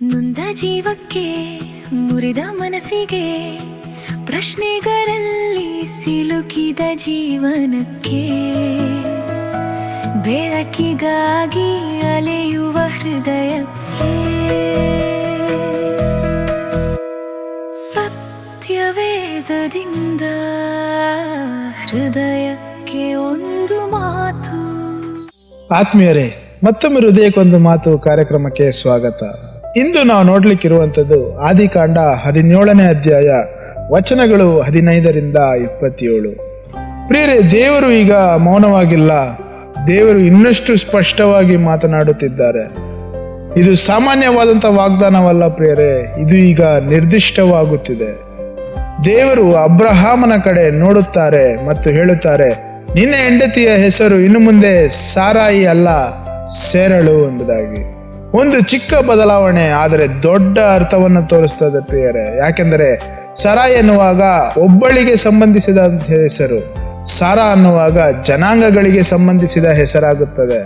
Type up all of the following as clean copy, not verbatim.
ನೊಂದ ಜೀವಕ್ಕೆ ಮುರಿದ ಮನಸ್ಸಿಗೆ ಪ್ರಶ್ನೆಗಳಲ್ಲಿ ಸಿಲುಕಿದ ಜೀವನಕ್ಕೆ ಬೆಳಕಿಗಾಗಿ ಅಲೆಯುವ ಹೃದಯಕ್ಕೆ ಸತ್ಯವೇದದಿಂದ ಹೃದಯಕ್ಕೆ ಒಂದು ಮಾತು. ಆತ್ಮೀಯರೇ, ಮತ್ತೊಮ್ಮೆ ಹೃದಯಕ್ಕೊಂದು ಮಾತು ಕಾರ್ಯಕ್ರಮಕ್ಕೆ ಸ್ವಾಗತ. ಇಂದು ನಾವು ನೋಡ್ಲಿಕ್ಕಿರುವಂಥದ್ದು ಆದಿಕಾಂಡ 17ನೇ ಅಧ್ಯಾಯ ವಚನಗಳು 15ರಿಂದ 27. ಪ್ರಿಯರೇ, ದೇವರು ಈಗ ಮೌನವಾಗಿಲ್ಲ. ದೇವರು ಇನ್ನಷ್ಟು ಸ್ಪಷ್ಟವಾಗಿ ಮಾತನಾಡುತ್ತಿದ್ದಾರೆ. ಇದು ಸಾಮಾನ್ಯವಾದಂಥ ವಾಗ್ದಾನವಲ್ಲ ಪ್ರಿಯರೇ, ಇದು ಈಗ ನಿರ್ದಿಷ್ಟವಾಗುತ್ತಿದೆ. ದೇವರು ಅಬ್ರಹಾಮನ ಕಡೆ ನೋಡುತ್ತಾರೆ ಮತ್ತು ಹೇಳುತ್ತಾರೆ, ನಿನ್ನ ಹೆಂಡತಿಯ ಹೆಸರು ಇನ್ನು ಮುಂದೆ ಸಾರಾಯಿ ಅಲ್ಲ, ಸೇರಳು ಎಂಬುದಾಗಿ. ಒಂದು ಚಿಕ್ಕ ಬದಲಾವಣೆ, ಆದರೆ ದೊಡ್ಡ ಅರ್ಥವನ್ನು ತೋರಿಸ್ತದೆ ಪ್ರಿಯರೇ. ಯಾಕೆಂದರೆ ಸರಾಯ್ ಎನ್ನುವಾಗ ಒಬ್ಬಳಿಗೆ ಸಂಬಂಧಿಸಿದ ಹೆಸರು, ಸಾರಾ ಅನ್ನುವಾಗ ಜನಾಂಗಗಳಿಗೆ ಸಂಬಂಧಿಸಿದ ಹೆಸರಾಗುತ್ತದೆ.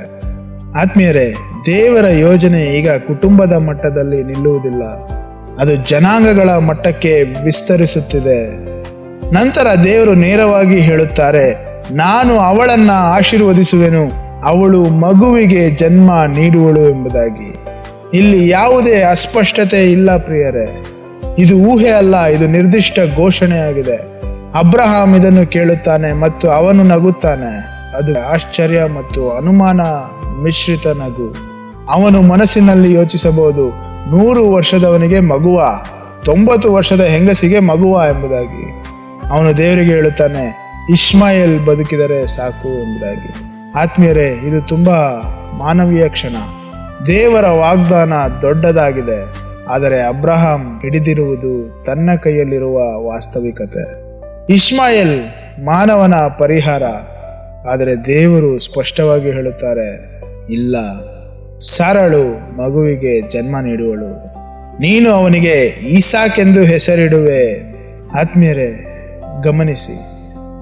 ಆತ್ಮೀಯರೇ, ದೇವರ ಯೋಜನೆ ಈಗ ಕುಟುಂಬದ ಮಟ್ಟದಲ್ಲಿ ನಿಲ್ಲುವುದಿಲ್ಲ, ಅದು ಜನಾಂಗಗಳ ಮಟ್ಟಕ್ಕೆ ವಿಸ್ತರಿಸುತ್ತಿದೆ. ನಂತರ ದೇವರು ನೇರವಾಗಿ ಹೇಳುತ್ತಾರೆ, ನಾನು ಅವಳನ್ನು ಆಶೀರ್ವದಿಸುವೆನು, ಅವಳು ಮಗುವಿಗೆ ಜನ್ಮ ನೀಡುವಳು ಎಂಬುದಾಗಿ. ಇಲ್ಲಿ ಯಾವುದೇ ಅಸ್ಪಷ್ಟತೆ ಇಲ್ಲ ಪ್ರಿಯರೇ. ಇದು ಊಹೆ ಅಲ್ಲ, ಇದು ನಿರ್ದಿಷ್ಟ ಘೋಷಣೆಯಾಗಿದೆ. ಅಬ್ರಹಾಂ ಇದನ್ನು ಕೇಳುತ್ತಾನೆ ಮತ್ತು ಅವನು ನಗುತ್ತಾನೆ. ಅದು ಆಶ್ಚರ್ಯ ಮತ್ತು ಅನುಮಾನ ಮಿಶ್ರಿತ ನಗು. ಅವನು ಮನಸ್ಸಿನಲ್ಲಿ ಯೋಚಿಸಬಹುದು, 100 ವರ್ಷದವನಿಗೆ ಮಗುವ, 90 ವರ್ಷದ ಹೆಂಗಸಿಗೆ ಮಗುವ ಎಂಬುದಾಗಿ. ಅವನು ದೇವರಿಗೆ ಹೇಳುತ್ತಾನೆ, ಇಷ್ಮಾಯೇಲ್ ಬದುಕಿದರೆ ಸಾಕು ಎಂಬುದಾಗಿ. ಆತ್ಮೀಯರೇ, ಇದು ತುಂಬಾ ಮಾನವೀಯ ಕ್ಷಣ. ದೇವರ ವಾಗ್ದಾನ ದೊಡ್ಡದಾಗಿದೆ, ಆದರೆ ಅಬ್ರಹಾಂ ಹಿಡಿದಿರುವುದು ತನ್ನ ಕೈಯಲ್ಲಿರುವ ವಾಸ್ತವಿಕತೆ. ಇಷ್ಮಾಯೇಲ್ ಮಾನವನ ಪರಿಹಾರ, ಆದರೆ ದೇವರು ಸ್ಪಷ್ಟವಾಗಿ ಹೇಳುತ್ತಾರೆ, ಇಲ್ಲ, ಸಾರಳು ಮಗುವಿಗೆ ಜನ್ಮ ನೀಡುವಳು, ನೀನು ಅವನಿಗೆ ಈಸಾಕ್ ಎಂದು ಹೆಸರಿಡುವೆ. ಆತ್ಮೀಯರೇ, ಗಮನಿಸಿ,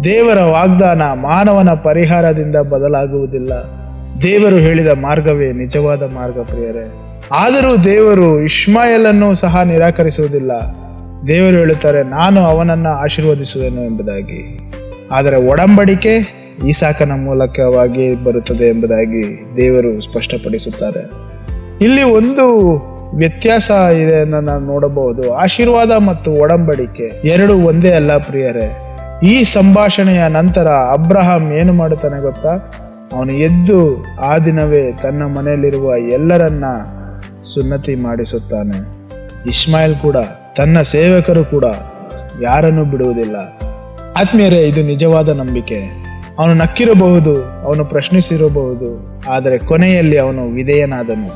ದೇವರ ವಾಗ್ದಾನ ಮಾನವನ ಪರಿಹಾರದಿಂದ ಬದಲಾಗುವುದಿಲ್ಲ. ದೇವರು ಹೇಳಿದ ಮಾರ್ಗವೇ ನಿಜವಾದ ಮಾರ್ಗ ಪ್ರಿಯರೇ. ಆದರೂ ದೇವರು ಇಷ್ಮಾಯೇಲನ್ನು ಸಹ ನಿರಾಕರಿಸುವುದಿಲ್ಲ. ದೇವರು ಹೇಳುತ್ತಾರೆ, ನಾನು ಅವನನ್ನು ಆಶೀರ್ವದಿಸುವೆನು ಎಂಬುದಾಗಿ. ಆದರೆ ಒಡಂಬಡಿಕೆ ಈಸಾಕನ ಮೂಲಕವಾಗಿ ಬರುತ್ತದೆ ಎಂಬುದಾಗಿ ದೇವರು ಸ್ಪಷ್ಟಪಡಿಸುತ್ತಾರೆ. ಇಲ್ಲಿ ಒಂದು ವ್ಯತ್ಯಾಸ ಇದೆ ಎಂದು ನಾವು ನೋಡಬಹುದು. ಆಶೀರ್ವಾದ ಮತ್ತು ಒಡಂಬಡಿಕೆ ಎರಡು ಒಂದೇ ಅಲ್ಲ ಪ್ರಿಯರೇ. ಈ ಸಂಭಾಷಣೆಯ ನಂತರ ಅಬ್ರಹಾಂ ಏನು ಮಾಡುತ್ತಾನೆ ಗೊತ್ತಾ? ಅವನು ಎದ್ದು ಆ ದಿನವೇ ತನ್ನ ಮನೆಯಲ್ಲಿರುವ ಎಲ್ಲರನ್ನ ಸುನ್ನತಿ ಮಾಡಿಸುತ್ತಾನೆ. ಇಷ್ಮಾಯೇಲ್ ಕೂಡ, ತನ್ನ ಸೇವಕರು ಕೂಡ ಯಾರನ್ನು ಬಿಡುವುದಿಲ್ಲ. ಆತ್ಮೀಯರೇ, ಇದು ನಿಜವಾದ ನಂಬಿಕೆ. ಅವನು ನಕ್ಕಿರಬಹುದು, ಅವನು ಪ್ರಶ್ನಿಸಿರಬಹುದು, ಆದರೆ ಕೊನೆಯಲ್ಲಿ ಅವನು ವಿಧೇಯನಾದನು.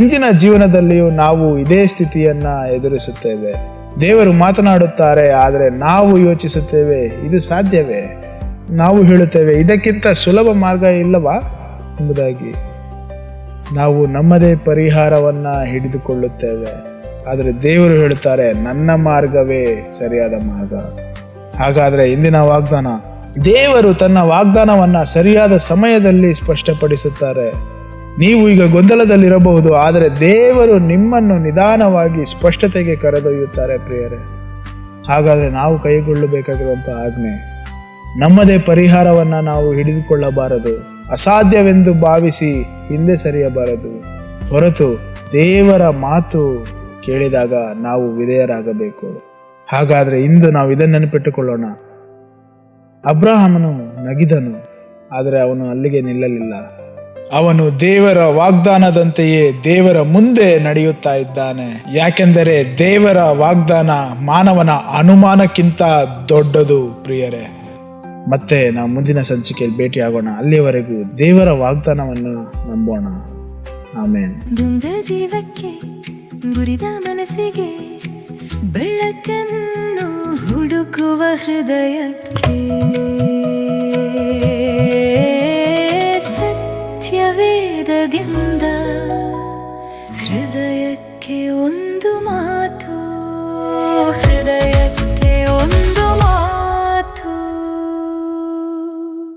ಇಂದಿನ ಜೀವನದಲ್ಲಿಯೂ ನಾವು ಇದೇ ಸ್ಥಿತಿಯನ್ನ ಎದುರಿಸುತ್ತೇವೆ. ದೇವರು ಮಾತನಾಡುತ್ತಾರೆ, ಆದರೆ ನಾವು ಯೋಚಿಸುತ್ತೇವೆ, ಇದು ಸಾಧ್ಯವೇ? ನಾವು ಹೇಳುತ್ತೇವೆ, ಇದಕ್ಕಿಂತ ಸುಲಭ ಮಾರ್ಗ ಇಲ್ಲವಾ ಎಂಬುದಾಗಿ. ನಾವು ನಮ್ಮದೇ ಪರಿಹಾರವನ್ನ ಹಿಡಿದುಕೊಳ್ಳುತ್ತೇವೆ, ಆದರೆ ದೇವರು ಹೇಳುತ್ತಾರೆ, ನನ್ನ ಮಾರ್ಗವೇ ಸರಿಯಾದ ಮಾರ್ಗ. ಹಾಗಾದರೆ ಇಂದಿನ ವಾಗ್ದಾನ, ದೇವರು ತನ್ನ ವಾಗ್ದಾನವನ್ನ ಸರಿಯಾದ ಸಮಯದಲ್ಲಿ ಸ್ಪಷ್ಟಪಡಿಸುತ್ತಾರೆ. ನೀವು ಈಗ ಗೊಂದಲದಲ್ಲಿರಬಹುದು, ಆದರೆ ದೇವರು ನಿಮ್ಮನ್ನು ನಿಧಾನವಾಗಿ ಸ್ಪಷ್ಟತೆಗೆ ಕರೆದೊಯ್ಯುತ್ತಾರೆ ಪ್ರಿಯರೇ. ಹಾಗಾದರೆ ನಾವು ಕೈಗೊಳ್ಳಬೇಕಾಗಿರುವಂಥ ಆಜ್ಞೆ, ನಮ್ಮದೇ ಪರಿಹಾರವನ್ನು ನಾವು ಹಿಡಿದುಕೊಳ್ಳಬಾರದು, ಅಸಾಧ್ಯವೆಂದು ಭಾವಿಸಿ ಹಿಂದೆ ಸರಿಯಬಾರದು. ಹೊರತು ದೇವರ ಮಾತು ಕೇಳಿದಾಗ ನಾವು ವಿಧೇಯರಾಗಬೇಕು. ಹಾಗಾದರೆ ಇಂದು ನಾವು ಇದನ್ನು ನೆನಪಿಟ್ಟುಕೊಳ್ಳೋಣ. ಅಬ್ರಹಾಮನು ನಗಿದನು, ಆದರೆ ಅವನು ಅಲ್ಲಿಗೆ ನಿಲ್ಲಲಿಲ್ಲ. ಅವನು ದೇವರ ವಾಗ್ದಾನದಂತೆಯೇ ದೇವರ ಮುಂದೆ ನಡೆಯುತ್ತಾ ಇದ್ದಾನೆ. ಯಾಕೆಂದರೆ ದೇವರ ವಾಗ್ದಾನ ಮಾನವನ ಅನುಮಾನಕ್ಕಿಂತ ದೊಡ್ಡದು ಪ್ರಿಯರೇ. ಮತ್ತೆ ನಾವು ಮುಂದಿನ ಸಂಚಿಕೆಯಲ್ಲಿ ಭೇಟಿಯಾಗೋಣ. ಅಲ್ಲಿಯವರೆಗೂ ದೇವರ ವಾಗ್ದಾನವನ್ನು ನಂಬೋಣ. ಆಮೇನ್. ಜೀವಕ್ಕೆ ಮುರಿದ ಮನಸ್ಸಿಗೆ ಬೆಳಕನ್ನು ಹುಡುಕುವ ಹೃದಯಕ್ಕೆ ಸತ್ಯವೇದದಿಂದ ಹೃದಯಕ್ಕೆ ಒಂದು